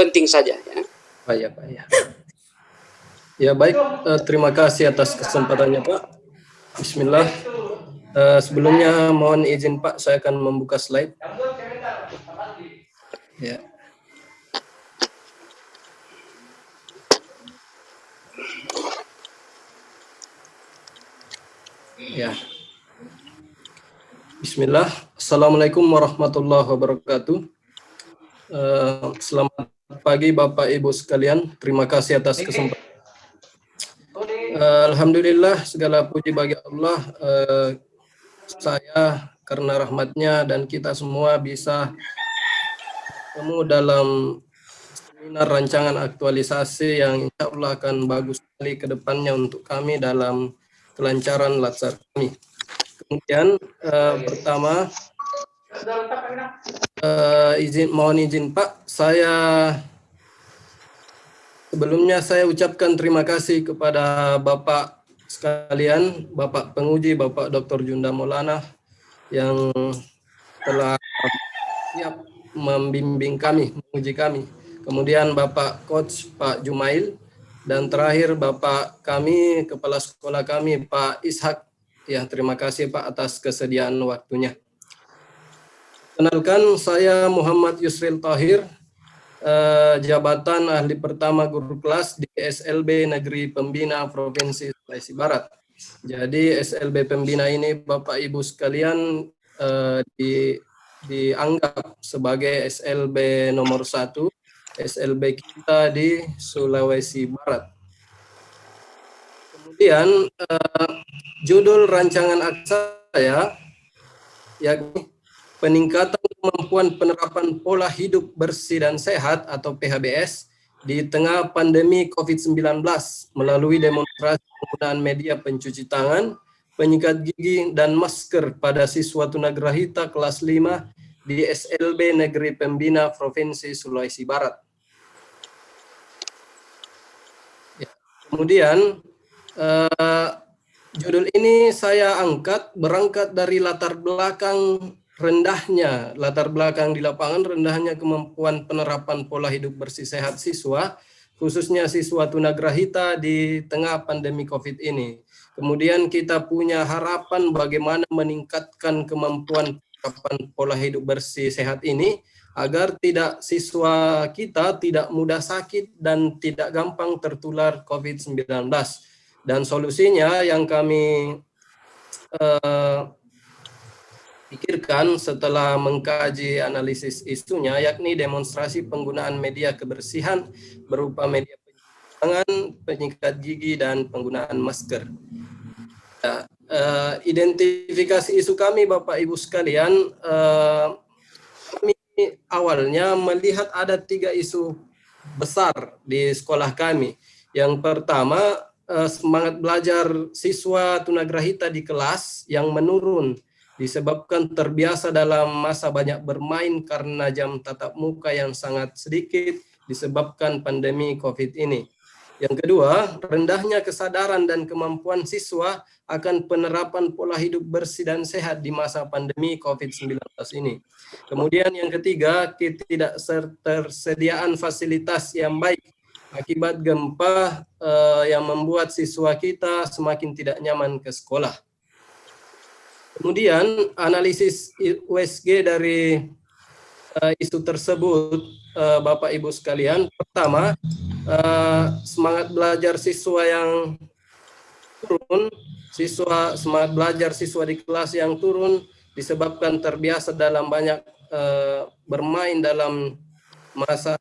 penting saja. Ya. Pak ya, Pak ya. Ya baik, terima kasih atas kesempatannya Pak. Bismillah. Sebelumnya mohon izin Pak, saya akan membuka slide. Ya. Ya. Bismillah. Assalamualaikum warahmatullahi wabarakatuh. Selamat pagi Bapak Ibu sekalian. Terima kasih atas kesempatan. Alhamdulillah segala puji bagi Allah. Saya karena rahmatnya dan kita semua bisa bertemu dalam seminar rancangan aktualisasi yang insya Allah akan bagus sekali ke depannya untuk kami dalam kelancaran latsar kami. Kemudian pertama mohon izin Pak, sebelumnya saya ucapkan terima kasih kepada Bapak sekalian, Bapak Penguji, Bapak Dr. Junda Maulana yang telah siap membimbing kami, menguji kami. Kemudian Bapak Coach Pak Jumail, dan terakhir Bapak kami, Kepala Sekolah kami Pak Ishak. Ya, terima kasih Pak atas kesediaan waktunya. Kenalkan, saya Muhammad Yusril Tahir, jabatan ahli pertama guru kelas di SLB Negeri Pembina Provinsi Sulawesi Barat. Jadi SLB Pembina ini Bapak Ibu sekalian dianggap sebagai SLB nomor 1 SLB kita di Sulawesi Barat. Kemudian judul rancangan aksi saya yakni peningkatan kemampuan penerapan pola hidup bersih dan sehat atau PHBS di tengah pandemi COVID-19 melalui demonstrasi penggunaan media pencuci tangan, penyikat gigi, dan masker pada siswa tunagrahita kelas 5 di SLB Negeri Pembina Provinsi Sulawesi Barat. Ya. Kemudian judul ini saya angkat berangkat dari latar belakang di lapangan rendahnya kemampuan penerapan pola hidup bersih sehat siswa, khususnya siswa tunagrahita di tengah pandemi COVID ini. Kemudian kita punya harapan bagaimana meningkatkan kemampuan penerapan pola hidup bersih sehat ini agar siswa kita tidak mudah sakit dan tidak gampang tertular COVID-19. Dan solusinya yang kami pikirkan setelah mengkaji analisis isunya yakni demonstrasi penggunaan media kebersihan berupa media pencuci tangan, penyikat gigi, dan penggunaan masker. Ya, identifikasi isu kami Bapak Ibu sekalian, kami awalnya melihat ada 3 isu besar di sekolah kami. Yang pertama, semangat belajar siswa tunagrahita di kelas yang menurun disebabkan terbiasa dalam masa banyak bermain karena jam tatap muka yang sangat sedikit disebabkan pandemi COVID ini. Yang kedua, rendahnya kesadaran dan kemampuan siswa akan penerapan pola hidup bersih dan sehat di masa pandemi COVID-19 ini. Kemudian yang ketiga, ketidaktersediaan fasilitas yang baik akibat gempa yang membuat siswa kita semakin tidak nyaman ke sekolah. Kemudian analisis USG dari isu tersebut, Bapak Ibu sekalian, pertama, semangat belajar siswa yang turun, semangat belajar siswa di kelas yang turun disebabkan terbiasa dalam banyak bermain dalam masa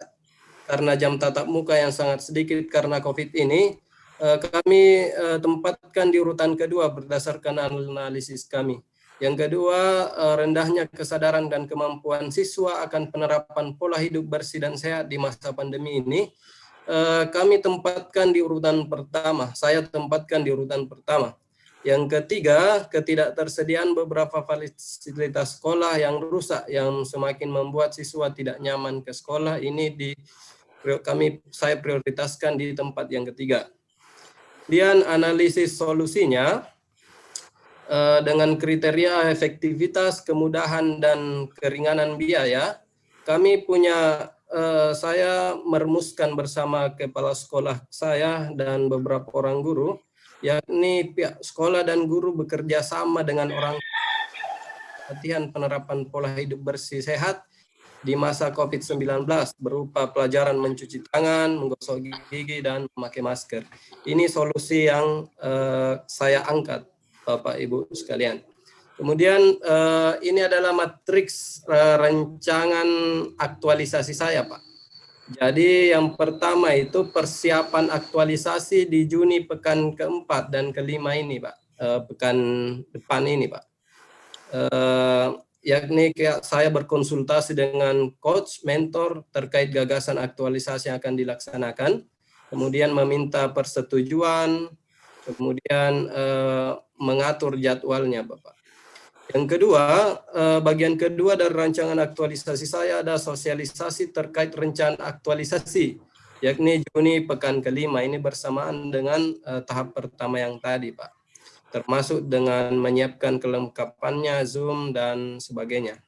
karena jam tatap muka yang sangat sedikit karena COVID ini. Kami tempatkan di urutan kedua berdasarkan analisis kami. Yang kedua, rendahnya kesadaran dan kemampuan siswa akan penerapan pola hidup bersih dan sehat di masa pandemi ini. Kami tempatkan di urutan pertama. Saya tempatkan di urutan pertama. Yang ketiga, ketidaktersediaan beberapa fasilitas sekolah yang rusak yang semakin membuat siswa tidak nyaman ke sekolah. Ini saya prioritaskan di tempat yang ketiga. Kemudian analisis solusinya dengan kriteria efektivitas, kemudahan, dan keringanan biaya. Kami punya saya merumuskan bersama kepala sekolah saya dan beberapa orang guru, yakni pihak sekolah dan guru bekerja sama dengan orang latihan penerapan pola hidup bersih sehat di masa COVID-19 berupa pelajaran mencuci tangan, menggosok gigi, dan memakai masker. Ini solusi yang saya angkat, Bapak Ibu sekalian. Kemudian ini adalah matriks rancangan aktualisasi saya, Pak. Jadi yang pertama itu persiapan aktualisasi di Juni pekan keempat dan kelima ini, Pak. Pekan depan ini, Pak. Yakni saya berkonsultasi dengan coach, mentor terkait gagasan aktualisasi yang akan dilaksanakan, kemudian meminta persetujuan, kemudian mengatur jadwalnya, Bapak. Yang kedua, bagian kedua dari rancangan aktualisasi saya ada sosialisasi terkait rencana aktualisasi, yakni Juni pekan kelima, ini bersamaan dengan tahap pertama yang tadi, Pak, termasuk dengan menyiapkan kelengkapannya, Zoom, dan sebagainya.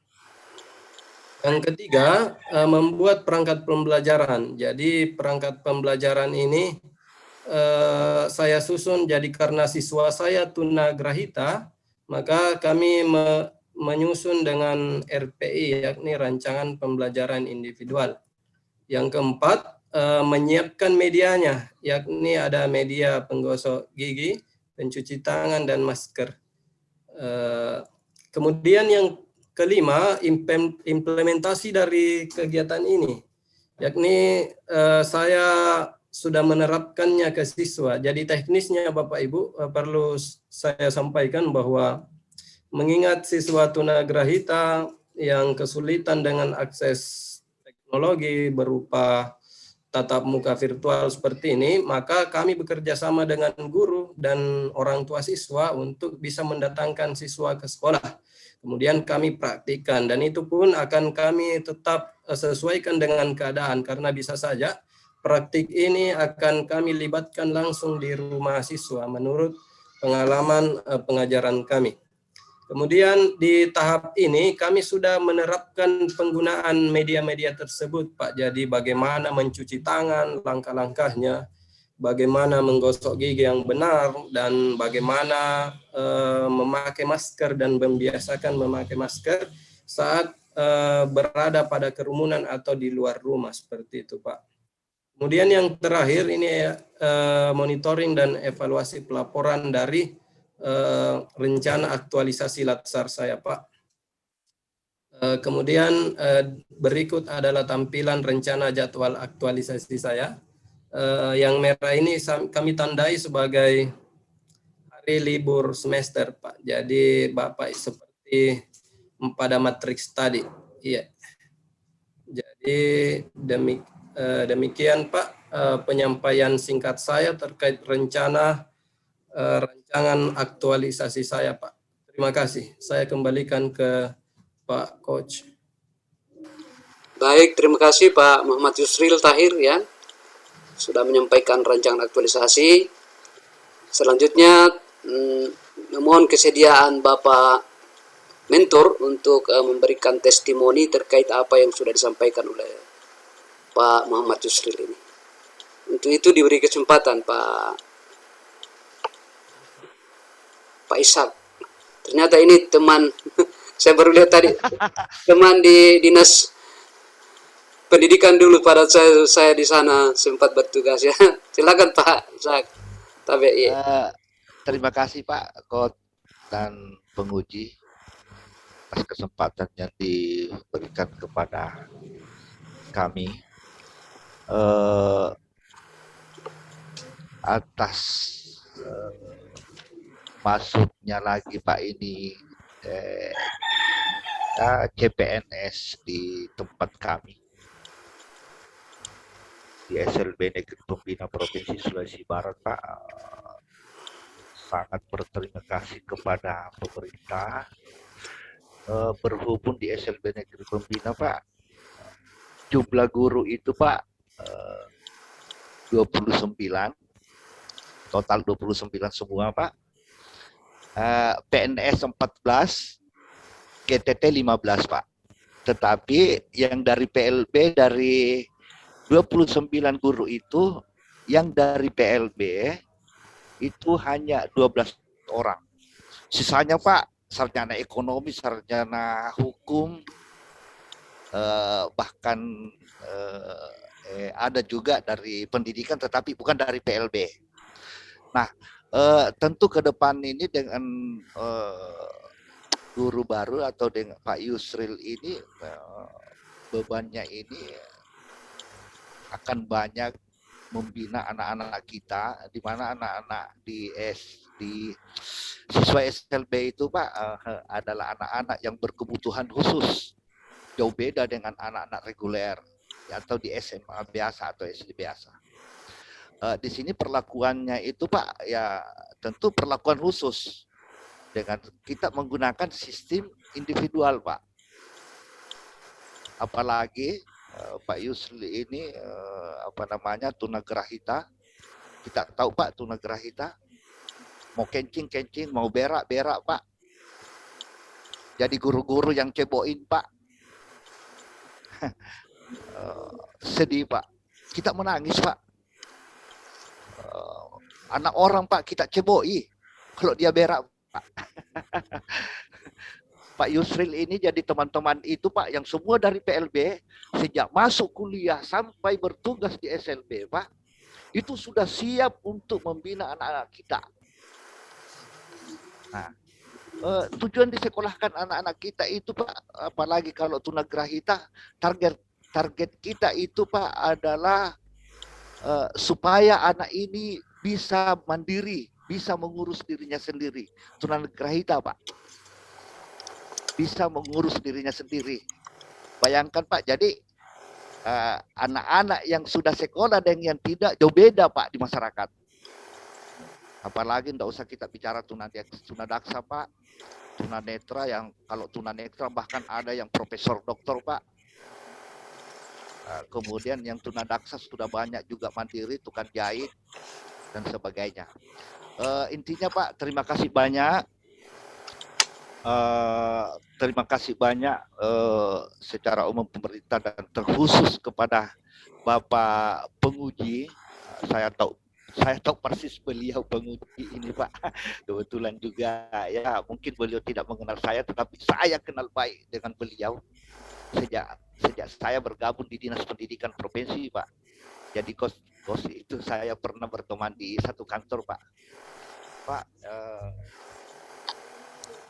Yang ketiga, membuat perangkat pembelajaran. Jadi perangkat pembelajaran ini saya susun, jadi karena siswa saya tunagrahita, maka kami menyusun dengan RPI, yakni rancangan pembelajaran individual. Yang keempat, menyiapkan medianya, yakni ada media penggosok gigi, pencuci tangan, dan masker. Kemudian yang kelima, implementasi dari kegiatan ini, yakni saya sudah menerapkannya ke siswa. Jadi teknisnya Bapak Ibu perlu saya sampaikan bahwa mengingat siswa tunagrahita yang kesulitan dengan akses teknologi berupa tatap muka virtual seperti ini, maka kami bekerja sama dengan guru dan orang tua siswa untuk bisa mendatangkan siswa ke sekolah. Kemudian kami praktikkan, dan itu pun akan kami tetap sesuaikan dengan keadaan, karena bisa saja praktik ini akan kami libatkan langsung di rumah siswa menurut pengalaman pengajaran kami. Kemudian di tahap ini kami sudah menerapkan penggunaan media-media tersebut, Pak. Jadi bagaimana mencuci tangan, langkah-langkahnya, bagaimana menggosok gigi yang benar, dan bagaimana memakai masker dan membiasakan memakai masker saat berada pada kerumunan atau di luar rumah, seperti itu, Pak. Kemudian yang terakhir ini monitoring dan evaluasi pelaporan dari rencana aktualisasi latsar saya, Pak. Kemudian berikut adalah tampilan rencana jadwal aktualisasi saya. Yang merah ini kami tandai sebagai hari libur semester, Pak. Jadi Bapak seperti pada matriks tadi. Iya. Jadi demikian Pak penyampaian singkat saya terkait rancangan aktualisasi saya, Pak. Terima kasih. Saya kembalikan ke Pak Coach. Baik, terima kasih Pak Muhammad Yusril Tahir ya, sudah menyampaikan rancangan aktualisasi. Selanjutnya mohon kesediaan Bapak mentor untuk memberikan testimoni terkait apa yang sudah disampaikan oleh Pak Muhammad Yusril ini. Untuk itu diberi kesempatan Pak Ishak. Ternyata ini teman, saya baru lihat tadi, teman di dinas pendidikan dulu pada saya di sana sempat bertugas ya. Silakan Pak Ishak. Terima kasih Pak Coach dan penguji atas kesempatan yang diberikan kepada kami. Atas masuknya lagi Pak ini CPNS di tempat kami di SLB Negeri Pembina Provinsi Sulawesi Barat, Pak. Sangat berterima kasih kepada pemerintah. Berhubung di SLB Negeri Pembina, Pak, jumlah guru itu Pak 29, total 29 semua Pak. PNS 14, GTT 15 Pak. Tetapi yang dari PLB dari 29 guru itu, yang dari PLB itu hanya 12 orang. Sisanya Pak, sarjana ekonomi, sarjana hukum, bahkan ada juga dari pendidikan tetapi bukan dari PLB. Nah, tentu ke depan ini dengan guru baru atau dengan Pak Yusril ini, bebannya ini akan banyak membina anak-anak kita, di mana anak-anak di siswa SLB itu Pak adalah anak-anak yang berkebutuhan khusus, jauh beda dengan anak-anak reguler atau di SMA biasa atau SD biasa. Di sini perlakuannya itu Pak ya tentu perlakuan khusus dengan kita menggunakan sistem individual Pak. Apalagi Pak Yusril ini tunagrahita. Kita tahu Pak tunagrahita mau kencing mau berak Pak. Jadi guru-guru yang ceboin Pak. Sedih Pak. Kita menangis Pak. Anak orang Pak kita ceboi kalau dia berak Pak. Pak Yusril ini jadi teman-teman itu Pak yang semua dari PLB sejak masuk kuliah sampai bertugas di SLB Pak itu sudah siap untuk membina anak-anak kita. Nah, tujuan disekolahkan anak-anak kita itu Pak, apalagi kalau tunagrahita, target kita itu Pak adalah supaya anak ini bisa mandiri, bisa mengurus dirinya sendiri. Tunagrahita Pak, bisa mengurus dirinya sendiri. Bayangkan Pak, jadi anak-anak yang sudah sekolah dan yang tidak jauh beda Pak di masyarakat. Apalagi tidak usah kita bicara tunadaksa Pak, tunanetra yang kalau tunanetra bahkan ada yang profesor doktor Pak. Kemudian yang tunadaksa sudah banyak juga mandiri, tukang jahit dan sebagainya. Intinya Pak, terima kasih banyak. Terima kasih banyak secara umum pemerintah dan terkhusus kepada Bapak penguji. Saya tahu persis beliau penguji ini Pak. Kebetulan juga ya mungkin beliau tidak mengenal saya, tetapi saya kenal baik dengan beliau sejak saya bergabung di Dinas Pendidikan Provinsi Pak. Jadi kos itu saya pernah berteman di satu kantor Pak.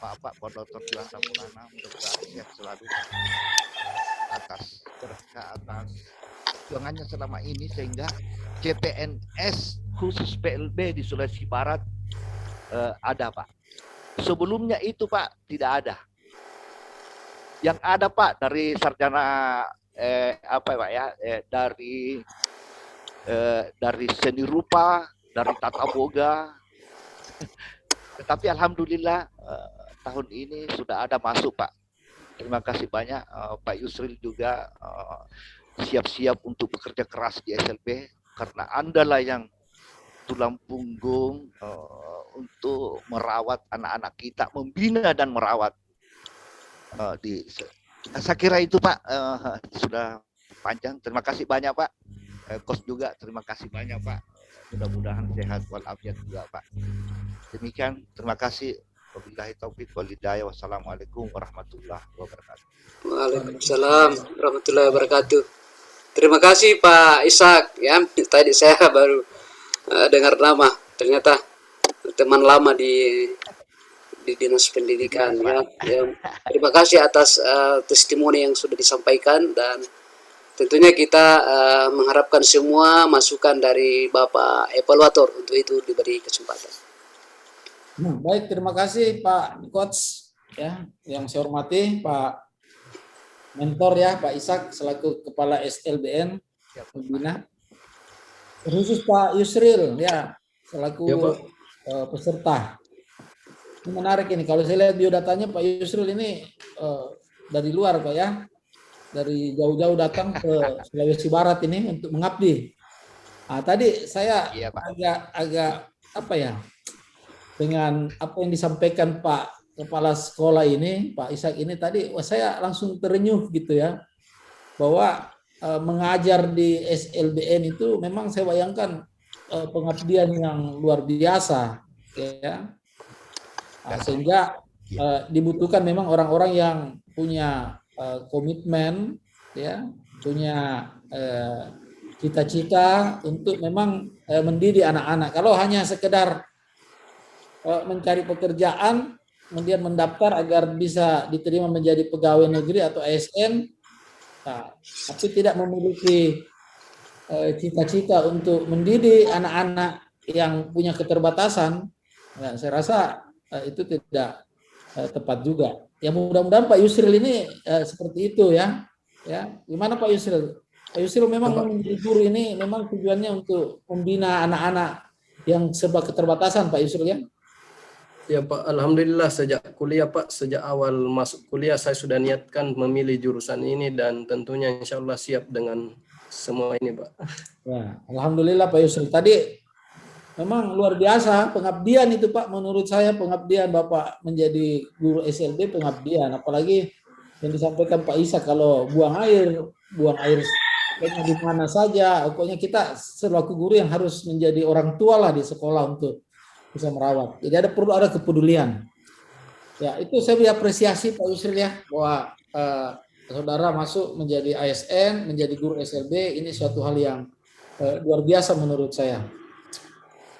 Pak Kondotor Tulang Ramulana, mudah-mudahan sehat selalu atas perjuangannya selama ini sehingga CPNS khusus PLB di Sulawesi Barat ada Pak. Sebelumnya itu Pak tidak ada. Yang ada Pak dari sarjana dari seni rupa, dari tata boga. Tetapi alhamdulillah tahun ini sudah ada masuk Pak. Terima kasih banyak Pak Yusril juga siap-siap untuk bekerja keras di SLB karena Andalah yang tulang punggung untuk merawat anak-anak kita, membina dan merawat. Saya kira itu Pak sudah panjang. Terima kasih banyak Pak. Kos juga terima kasih banyak Pak. Mudah-mudahan sehat walafiat juga Pak. Demikian, terima kasih. Wabillahi taufiq wal hidayah. Wassalamualaikum warahmatullahi wabarakatuh. Waalaikumsalam warahmatullahi wabarakatuh. Terima kasih Pak Ishak ya. Tadi saya baru dengar nama, ternyata teman lama di Dinas Pendidikan ya. Terima kasih atas testimoni yang sudah disampaikan dan tentunya kita mengharapkan semua masukan dari Bapak Evaluator untuk itu diberi kesempatan. Baik, terima kasih Pak Coach ya, yang saya hormati Pak Mentor ya, Pak Ishak selaku Kepala SLBN pembina. Khusus Pak Yusril ya selaku peserta. Ini menarik ini kalau saya lihat biodatanya Pak Yusril ini dari luar Pak ya. Dari jauh-jauh datang ke Sulawesi Barat ini untuk mengabdi. Nah, tadi saya agak apa ya, dengan apa yang disampaikan Pak kepala sekolah ini, Pak Ishak ini tadi, saya langsung terenyuh gitu ya, bahwa mengajar di SLBN itu memang saya bayangkan pengabdian yang luar biasa, ya. Sehingga dibutuhkan memang orang-orang yang punya komitmen, ya, punya cita-cita untuk memang mendidik anak-anak. Kalau hanya sekedar mencari pekerjaan, kemudian mendaftar agar bisa diterima menjadi pegawai negeri atau ASN, tapi tidak memiliki cita-cita untuk mendidik anak-anak yang punya keterbatasan, ya, saya rasa itu tidak tepat juga. Ya mudah-mudahan Pak Yusril ini seperti itu ya. Ya, gimana Pak Yusril? Pak Yusril memang menjadi guru ini memang tujuannya untuk membina anak-anak yang serba keterbatasan, Pak Yusril ya? Ya Pak, Alhamdulillah sejak kuliah Pak, sejak awal masuk kuliah saya sudah niatkan memilih jurusan ini dan tentunya insya Allah siap dengan semua ini Pak. Ya, Alhamdulillah Pak Yusril. Tadi memang luar biasa pengabdian itu Pak, menurut saya pengabdian Bapak menjadi guru SLB pengabdian, apalagi yang disampaikan Pak Isa kalau buang air di mana saja, pokoknya kita selaku guru yang harus menjadi orang tua lah di sekolah untuk bisa merawat. Jadi perlu ada kepedulian. Ya, itu saya apresiasi Pak Yusril ya, bahwa saudara masuk menjadi ASN, menjadi guru SLB, ini suatu hal yang luar biasa menurut saya.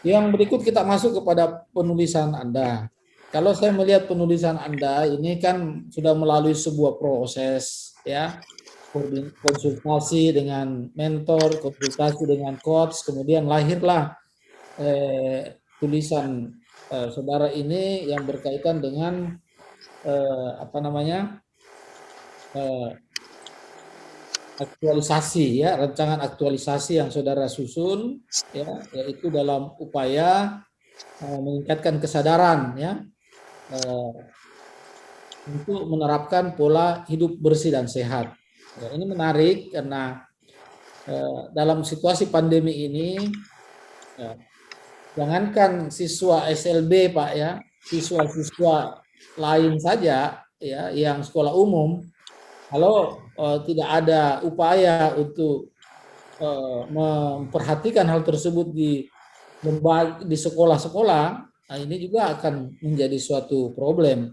Yang berikut kita masuk kepada penulisan Anda. Kalau saya melihat penulisan Anda ini kan sudah melalui sebuah proses ya, konsultasi dengan mentor, konsultasi dengan coach, kemudian lahirlah tulisan saudara ini yang berkaitan dengan aktualisasi ya, rancangan aktualisasi yang saudara susun ya, yaitu dalam upaya meningkatkan kesadaran ya untuk menerapkan pola hidup bersih dan sehat. Ya, ini menarik karena dalam situasi pandemi ini ya, jangankan siswa SLB Pak ya, siswa-siswa lain saja ya yang sekolah umum, kalau tidak ada upaya untuk memperhatikan hal tersebut di sekolah-sekolah, nah ini juga akan menjadi suatu problem.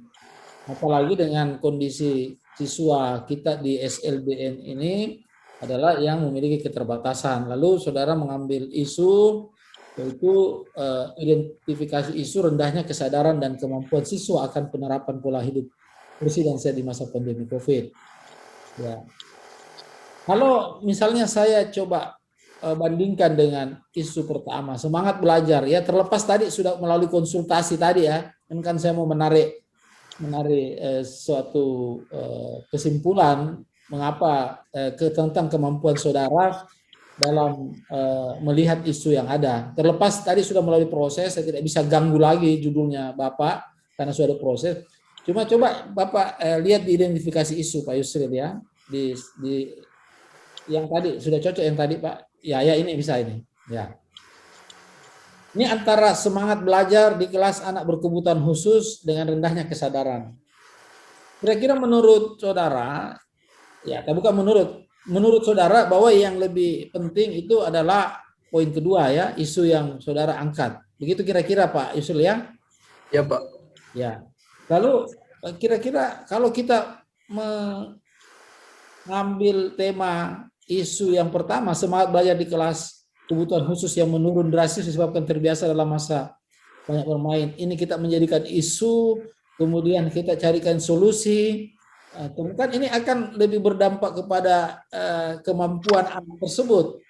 Apalagi dengan kondisi siswa kita di SLBN ini adalah yang memiliki keterbatasan. Lalu saudara mengambil isu yaitu identifikasi isu rendahnya kesadaran dan kemampuan siswa akan penerapan pola hidup bersih dan sehat di masa pandemi COVID. Ya. Kalau misalnya saya coba bandingkan dengan isu pertama, semangat belajar ya, terlepas tadi sudah melalui konsultasi tadi ya, kan saya mau menarik suatu kesimpulan mengapa tentang kemampuan saudara dalam melihat isu yang ada. Terlepas tadi sudah melalui proses, saya tidak bisa ganggu lagi judulnya Bapak karena sudah ada proses. Cuma coba Bapak lihat di identifikasi isu Pak Yusril ya, di yang tadi sudah cocok yang tadi Pak. Ya ini bisa ini. Ya. Ini antara semangat belajar di kelas anak berkebutuhan khusus dengan rendahnya kesadaran. Kira-kira menurut saudara, ya bukan menurut saudara bahwa yang lebih penting itu adalah poin kedua ya, isu yang saudara angkat. Begitu kira-kira Pak Yusril ya? Ya Pak. Ya. Lalu kira-kira kalau kita mengambil tema isu yang pertama, semangat belajar di kelas kebutuhan khusus yang menurun drastis disebabkan terbiasa dalam masa banyak bermain. Ini kita menjadikan isu, kemudian kita carikan solusi. Kan ini akan lebih berdampak kepada kemampuan anak tersebut.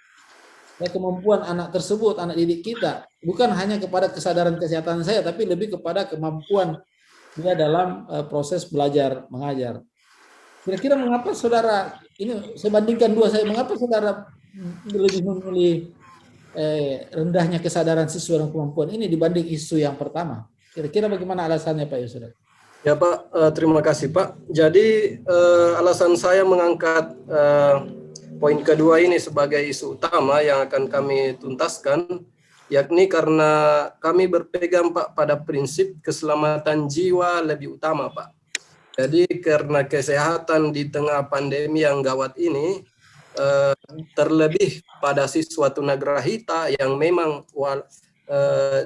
Ya, kemampuan anak tersebut, anak didik kita. Bukan hanya kepada kesadaran kesehatan saya, tapi lebih kepada kemampuan dia dalam proses belajar mengajar. Kira-kira mengapa saudara, ini saya bandingkan dua saya, mengapa saudara lebih memilih rendahnya kesadaran siswa dan kemampuan ini dibanding isu yang pertama? Kira-kira bagaimana alasannya Pak Yusril? Ya Pak, terima kasih Pak. Jadi alasan saya mengangkat poin kedua ini sebagai isu utama yang akan kami tuntaskan yakni karena kami berpegang Pak pada prinsip keselamatan jiwa lebih utama Pak. Jadi karena kesehatan di tengah pandemi yang gawat ini, terlebih pada siswa tunagrahita yang memang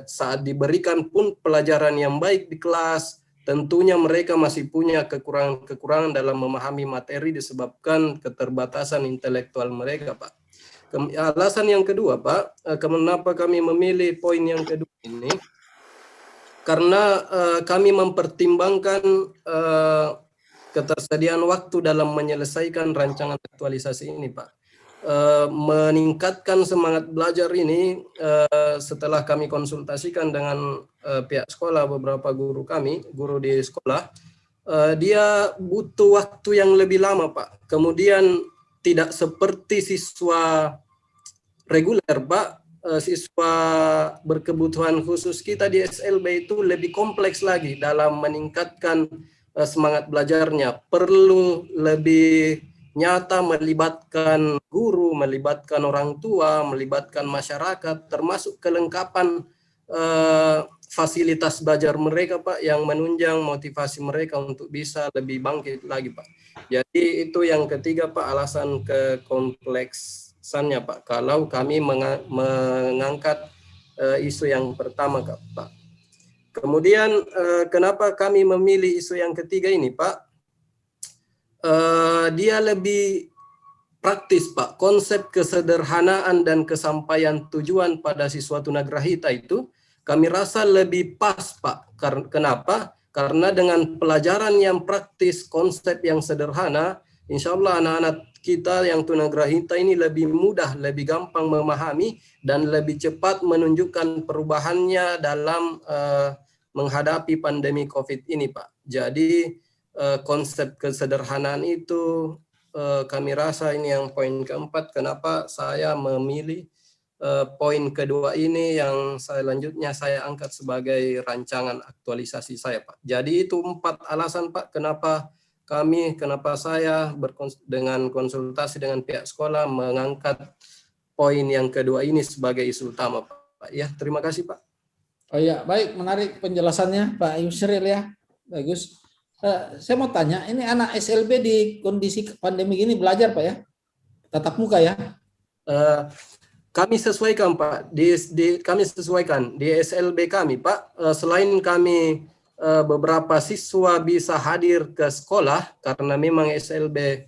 saat diberikan pun pelajaran yang baik di kelas, tentunya mereka masih punya kekurangan-kekurangan dalam memahami materi disebabkan keterbatasan intelektual mereka, Pak. Alasan yang kedua, Pak, kenapa kami memilih poin yang kedua ini, karena kami mempertimbangkan ketersediaan waktu dalam menyelesaikan rancangan aktualisasi ini, Pak. Meningkatkan semangat belajar ini setelah kami konsultasikan dengan pihak sekolah, beberapa guru kami, guru di sekolah, dia butuh waktu yang lebih lama, Pak. Kemudian tidak seperti siswa reguler, Pak. Siswa berkebutuhan khusus kita di SLB itu lebih kompleks lagi dalam meningkatkan semangat belajarnya. Perlu lebih nyata melibatkan guru, melibatkan orang tua, melibatkan masyarakat, termasuk kelengkapan fasilitas belajar mereka, Pak, yang menunjang motivasi mereka untuk bisa lebih bangkit lagi, Pak. Jadi itu yang ketiga, Pak, alasan kekompleksannya, Pak, kalau kami mengangkat isu yang pertama, Pak. Kemudian kenapa kami memilih isu yang ketiga ini, Pak? Dia lebih praktis, Pak. Konsep kesederhanaan dan kesampaian tujuan pada siswa tunagrahita itu kami rasa lebih pas, Pak. Kenapa? Karena dengan pelajaran yang praktis, konsep yang sederhana, insya Allah anak-anak kita yang tunagrahita ini lebih mudah, lebih gampang memahami, dan lebih cepat menunjukkan perubahannya dalam menghadapi pandemi COVID ini, Pak. Jadi konsep kesederhanaan itu kami rasa ini yang poin keempat, kenapa saya memilih poin kedua ini yang selanjutnya saya angkat sebagai rancangan aktualisasi saya, Pak. Jadi itu 4 alasan, Pak, kenapa saya dengan konsultasi dengan pihak sekolah mengangkat poin yang kedua ini sebagai isu utama, Pak. Ya, terima kasih, Pak. Oh ya, baik, menarik penjelasannya Pak Yusril ya. Bagus. Saya mau tanya, ini anak SLB di kondisi pandemi ini belajar, Pak, ya? Tatap muka ya? Kami sesuaikan, Pak. Kami sesuaikan di SLB kami, Pak. Selain kami beberapa siswa bisa hadir ke sekolah karena memang SLB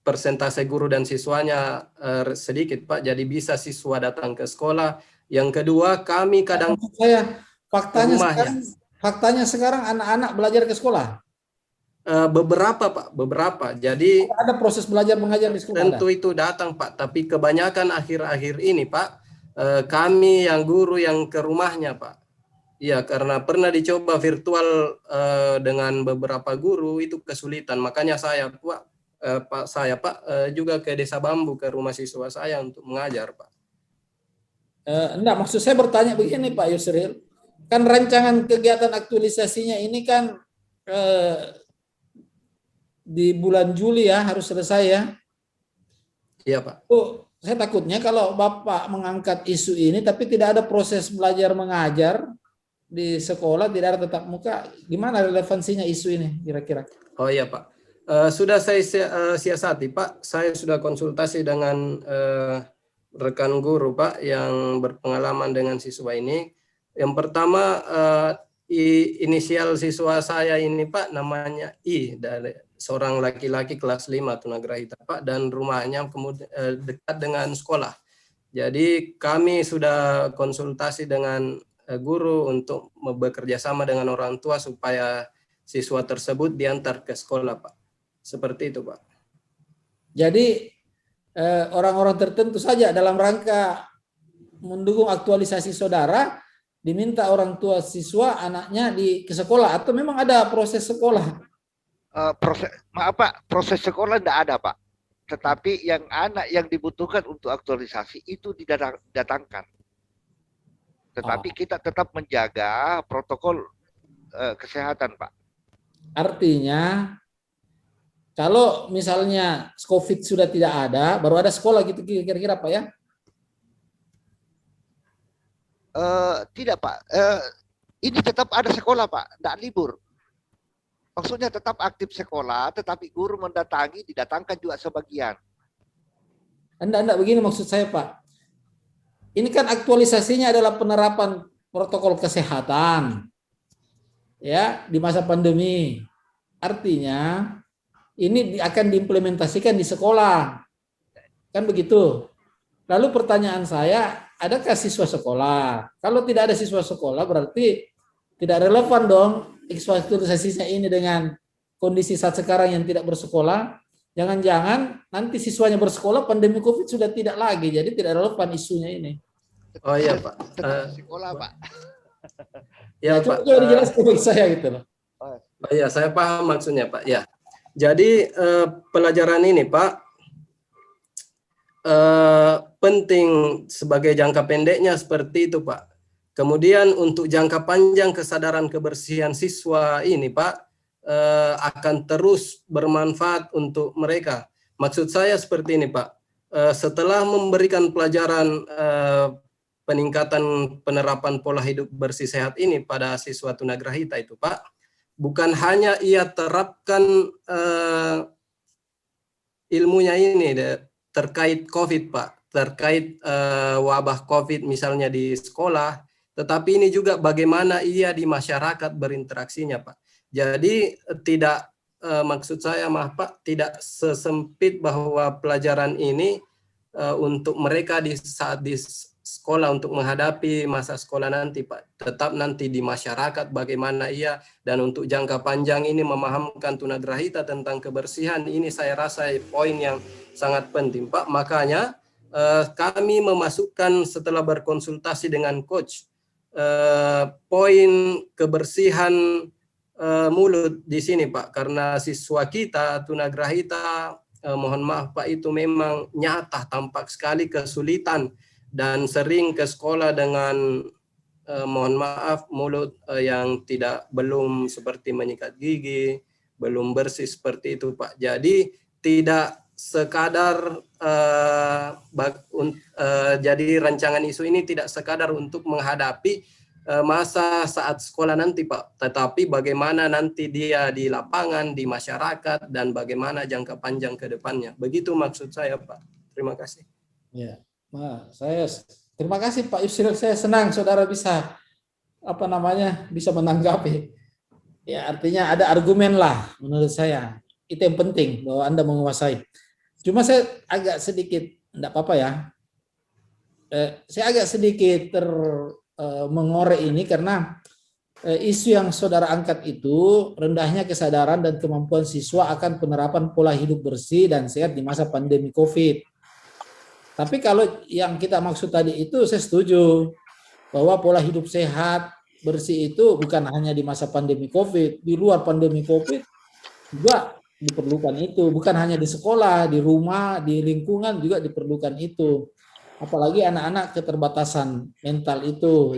persentase guru dan siswanya sedikit, Pak. Jadi bisa siswa datang ke sekolah. Yang kedua, kami kadang faktanya sekarang anak-anak belajar ke sekolah. Beberapa, Pak, beberapa. Jadi ada proses belajar mengajar di sekolah. Tentu itu datang, Pak. Tapi kebanyakan akhir-akhir ini, Pak, kami yang guru yang ke rumahnya, Pak. Iya, karena pernah dicoba virtual dengan beberapa guru itu kesulitan. Makanya saya, Pak, juga ke Desa Bambu, ke rumah siswa saya untuk mengajar, Pak. Enggak, maksud saya bertanya begini, Pak Yusril. Kan rancangan kegiatan aktualisasinya ini kan di bulan Juli ya harus selesai ya. Iya, Pak. Saya takutnya kalau Bapak mengangkat isu ini tapi tidak ada proses belajar mengajar di sekolah, tidak ada tatap muka, gimana relevansinya isu ini kira-kira? Oh iya, Pak. Sudah saya siasati, Pak. Saya sudah konsultasi dengan rekan guru, Pak, yang berpengalaman dengan siswa ini. Yang pertama, inisial siswa saya ini, Pak, namanya I, dari seorang laki-laki kelas 5 tunagrahita, Pak, dan rumahnya kemudian dekat dengan sekolah. Jadi kami sudah konsultasi dengan guru untuk bekerja sama dengan orang tua supaya siswa tersebut diantar ke sekolah, Pak. Seperti itu, Pak. Jadi orang-orang tertentu saja dalam rangka mendukung aktualisasi saudara diminta orang tua siswa anaknya ke sekolah, atau memang ada proses sekolah? Proses sekolah tidak ada, Pak. Tetapi yang anak yang dibutuhkan untuk aktualisasi itu didatangkan. Tetapi kita tetap menjaga protokol kesehatan, Pak. Artinya kalau misalnya COVID sudah tidak ada, baru ada sekolah gitu kira-kira, Pak, ya? Tidak Pak, ini tetap ada sekolah Pak, tidak libur. Maksudnya tetap aktif sekolah, tetapi guru mendatangi, didatangkan juga sebagian. Anda begini maksud saya Pak. Ini kan aktualisasinya adalah penerapan protokol kesehatan ya di masa pandemi. Artinya ini akan diimplementasikan di sekolah. Kan begitu. Lalu pertanyaan saya, adakah siswa sekolah? Kalau tidak ada siswa sekolah berarti tidak relevan dong aktualisasinya ini dengan kondisi saat sekarang yang tidak bersekolah. Jangan-jangan nanti siswanya bersekolah pandemi COVID sudah tidak lagi, jadi tidak relevan isunya ini. Oh iya Pak. Tetap sekolah Pak. Ya coba Pak. dijelaskan bagi saya gitu loh. Oh iya, saya paham maksudnya Pak. Ya. Jadi pelajaran ini Pak penting sebagai jangka pendeknya seperti itu Pak. Kemudian untuk jangka panjang kesadaran kebersihan siswa ini Pak akan terus bermanfaat untuk mereka. Maksud saya seperti ini Pak, setelah memberikan pelajaran peningkatan penerapan pola hidup bersih sehat ini pada siswa tunagrahita itu Pak, bukan hanya ia terapkan ilmunya ini terkait COVID Pak, terkait wabah COVID misalnya di sekolah, tetapi ini juga bagaimana ia di masyarakat berinteraksinya Pak. Jadi tidak maksud saya maaf Pak, tidak sesempit bahwa pelajaran ini untuk mereka di saat di sekolah untuk menghadapi masa sekolah nanti Pak. Tetap nanti di masyarakat bagaimana ia, dan untuk jangka panjang ini memahamkan tunagrahita tentang kebersihan, ini saya rasa poin yang sangat penting Pak. Makanya kami memasukkan setelah berkonsultasi dengan coach poin kebersihan mulut di sini Pak, karena siswa kita tunagrahita mohon maaf Pak itu memang nyata tampak sekali kesulitan dan sering ke sekolah dengan mohon maaf mulut yang belum seperti menyikat gigi, belum bersih seperti itu Pak. Jadi tidak sekadar jadi rancangan isu ini tidak sekadar untuk menghadapi masa saat sekolah nanti Pak, tetapi bagaimana nanti dia di lapangan, di masyarakat, dan bagaimana jangka panjang ke depannya. Begitu maksud saya Pak. Terima kasih. Ya, saya terima kasih Pak Yusril. Saya senang saudara bisa bisa menanggapi. Ya, artinya ada argumen lah menurut saya. Itu yang penting bahwa Anda menguasai. Cuma saya agak sedikit, enggak apa-apa ya. Saya agak sedikit mengorek ini karena isu yang saudara angkat itu rendahnya kesadaran dan kemampuan siswa akan penerapan pola hidup bersih dan sehat di masa pandemi COVID. Tapi kalau yang kita maksud tadi itu saya setuju bahwa pola hidup sehat bersih itu bukan hanya di masa pandemi COVID, di luar pandemi COVID juga diperlukan itu, bukan hanya di sekolah, di rumah, di lingkungan juga diperlukan itu. Apalagi anak-anak keterbatasan mental itu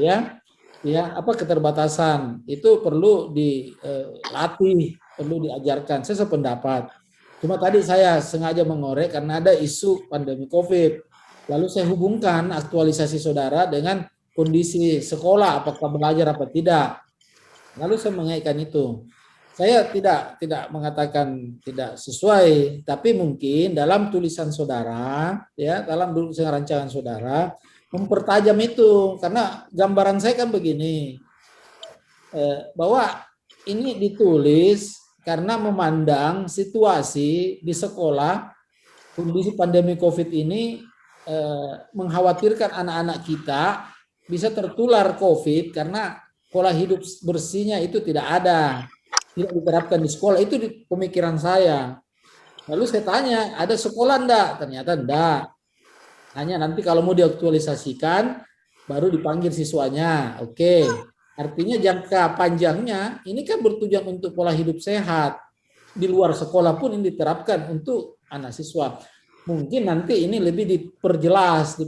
keterbatasan itu perlu dilatih, perlu diajarkan. Saya sependapat. Cuma tadi saya sengaja mengorek karena ada isu pandemi COVID. Lalu saya hubungkan aktualisasi saudara dengan kondisi sekolah, apakah belajar apa tidak. Lalu saya mengaitkan itu. Saya tidak mengatakan tidak sesuai, tapi mungkin dalam tulisan saudara, ya, dalam tulisan rancangan saudara mempertajam itu, karena gambaran saya kan begini, bahwa ini ditulis karena memandang situasi di sekolah, kondisi pandemi COVID ini mengkhawatirkan anak-anak kita bisa tertular COVID karena pola hidup bersihnya itu tidak ada. Tidak diterapkan di sekolah, itu di pemikiran saya. Lalu saya tanya, ada sekolah enggak? Ternyata enggak. Hanya nanti kalau mau diaktualisasikan, baru dipanggil siswanya. Oke. Artinya jangka panjangnya, ini kan bertujuan untuk pola hidup sehat. Di luar sekolah pun ini diterapkan untuk anak siswa. Mungkin nanti ini lebih diperjelas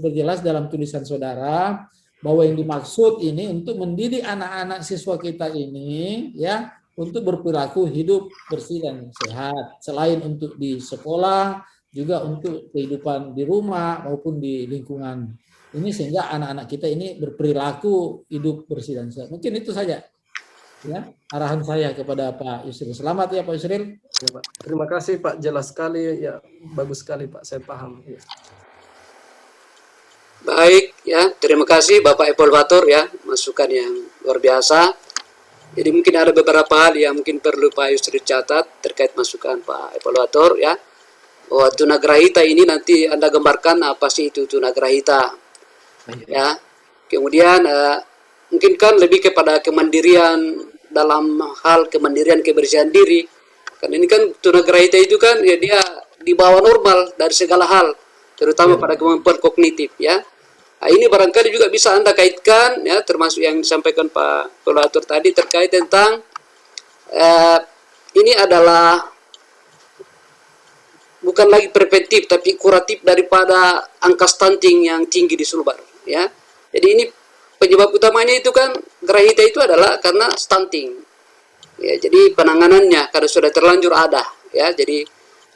dalam tulisan saudara, bahwa yang dimaksud ini untuk mendidik anak-anak siswa kita ini, ya, untuk berperilaku hidup bersih dan sehat. Selain untuk di sekolah, juga untuk kehidupan di rumah maupun di lingkungan ini, sehingga anak-anak kita ini berperilaku hidup bersih dan sehat. Mungkin itu saja ya arahan saya kepada Pak Yusril. Selamat ya Pak Yusril. Ya, Pak. Terima kasih Pak, jelas sekali ya, bagus sekali Pak, saya paham. Ya. Baik ya, terima kasih Bapak Evaluator ya, masukan yang luar biasa. Jadi mungkin ada beberapa hal yang mungkin perlu Pak Yusril catat terkait masukan Pak Evaluator ya. Bahwa tunagrahita ini nanti Anda gambarkan apa sih itu tunagrahita ya. Kemudian mungkin kan lebih kepada kemandirian dalam hal kemandirian kebersihan diri. Kan ini kan tunagrahita itu kan ya dia di bawah normal dari segala hal, terutama pada kemampuan kognitif ya. Nah, ini barangkali juga bisa Anda kaitkan ya, termasuk yang disampaikan Pak Evaluator tadi terkait tentang ini adalah bukan lagi preventif tapi kuratif daripada angka stunting yang tinggi di Sulbar ya. Jadi ini penyebab utamanya itu kan grahita itu adalah karena stunting ya. Jadi penanganannya karena sudah terlanjur ada ya. Jadi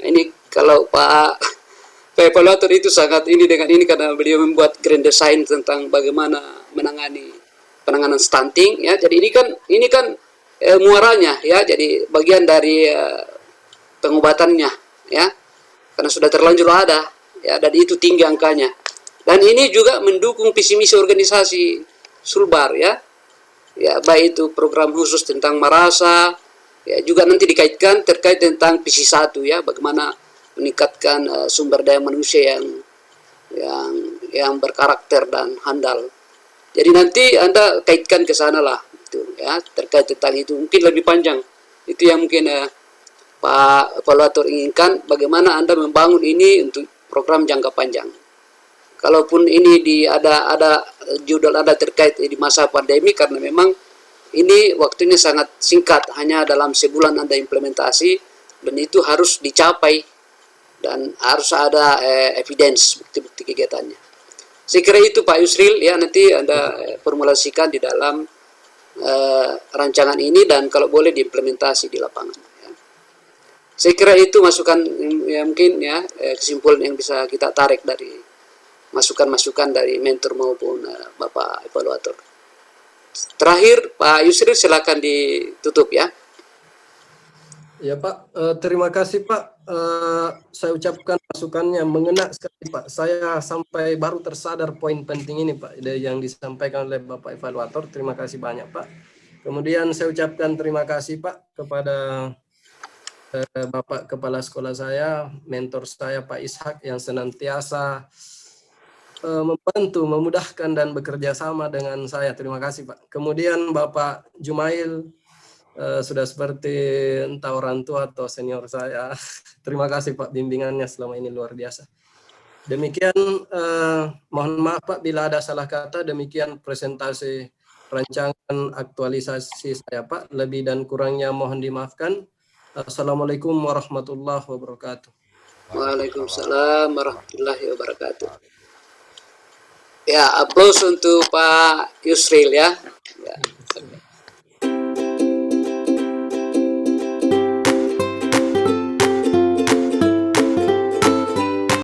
ini kalau Pak Evaluator itu sangat ini dengan ini karena beliau membuat grand design tentang bagaimana menangani penanganan stunting ya. Jadi ini kan muaranya ya. Jadi bagian dari pengobatannya ya. Karena sudah terlanjur ada ya, dan itu tinggi angkanya. Dan ini juga mendukung visi misi organisasi Sulbar ya. Ya, baik itu program khusus tentang marasa ya, juga nanti dikaitkan terkait tentang visi 1 ya, bagaimana meningkatkan sumber daya manusia yang berkarakter dan handal. Jadi nanti Anda kaitkan ke sana lah itu ya, terkait tentang itu mungkin lebih panjang. Itu yang mungkin Pak Evaluator inginkan, bagaimana Anda membangun ini untuk program jangka panjang. Kalaupun ini ada judul Anda terkait di masa pandemi, karena memang ini waktunya sangat singkat, hanya dalam sebulan Anda implementasi, dan itu harus dicapai dan harus ada evidence, bukti-bukti kegiatannya. Saya kira itu Pak Yusril ya, nanti Anda formulasikan di dalam rancangan ini dan kalau boleh diimplementasi di lapangan. Saya kira itu masukan ya, mungkin ya kesimpulan yang bisa kita tarik dari masukan-masukan dari mentor maupun Bapak Evaluator. Terakhir Pak Yusril silakan ditutup ya. Ya Pak, terima kasih Pak. Saya ucapkan masukannya mengena sekali Pak. Saya sampai baru tersadar poin penting ini Pak yang disampaikan oleh Bapak Evaluator. Terima kasih banyak Pak. Kemudian saya ucapkan terima kasih Pak kepada Bapak Kepala Sekolah saya, mentor saya Pak Ishak yang senantiasa membantu, memudahkan dan bekerja sama dengan saya. Terima kasih Pak. Kemudian Bapak Jumail sudah seperti entah orang tua atau senior saya. Terima kasih Pak, bimbingannya selama ini luar biasa. Demikian, mohon maaf Pak bila ada salah kata. Demikian presentasi rancangan aktualisasi saya Pak. Lebih dan kurangnya mohon dimaafkan. Assalamualaikum warahmatullahi wabarakatuh. Waalaikumsalam warahmatullahi wabarakatuh. Ya, aplaus untuk Pak Yusril ya.